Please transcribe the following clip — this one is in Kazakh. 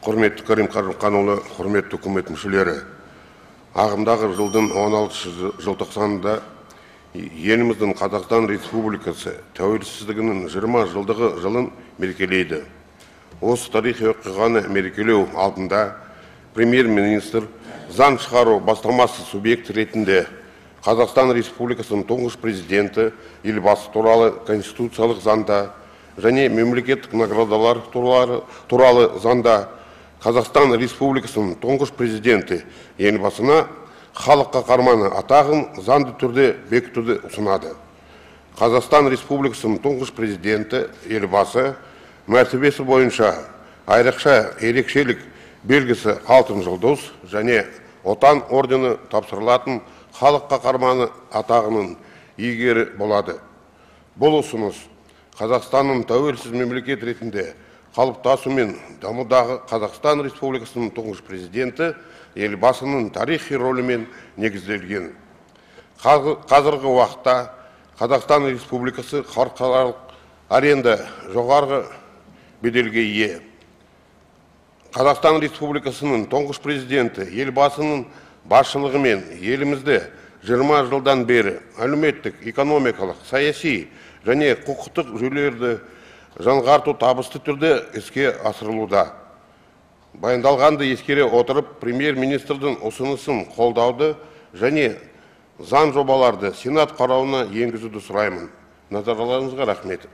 Құрметті Карим Қарымханұлы, құрметті үкімет мүшелері, ағымдағы жылдың 16 желтоқсанында еліміздің Қазақстан Республикасы тәуелсіздігінің 20 жылдығы жылын мерекелейді. Осы тарихи оқиғаны мерекелеу алдында премьер-министр заң шығару бастамасы субъект ретінде Қазақстан Республикасының тұңғыш президенті елбасы туралы конституциялық заңда және мемлекеттік наградалар туралы заңда Қазақстан Республикасының тұңғыш президенті елбасына халық қаһарманы атағын заңды түрде бекітуді ұсынады. Қазақстан Республикасының тұңғыш президенті елбасы мәртебесі бойынша айрықша ерекшелік белгісі алтын жұлдыз және отан ордені тапсырылатын халық қаһарманы атағының иегері болады. Бұл ұсыныс Қазақстанның тәуелсіз мемлекет ретінде қалыптасу мен дамудағы Қазақстан Республикасының тұңғыш президенті елбасының тарихи рөлімен негізделген. Қазіргі уақытта Қазақстан Республикасы халықаралық аренда жоғарғы беделге ие. Қазақстан Республикасының тұңғыш президенті елбасының басшылығымен елімізде 20 жылдан бері әлеуметтік, экономикалық, саяси және құқықтық жүйелерді жаңғырту табысты түрде іске асырылуда. Баяндалғанды ескере отырып, премьер-министрдің ұсынысын қолдауды және заң жобаларды Сенат қарауына енгізуді сұраймын. Назарларыңызға рахмет.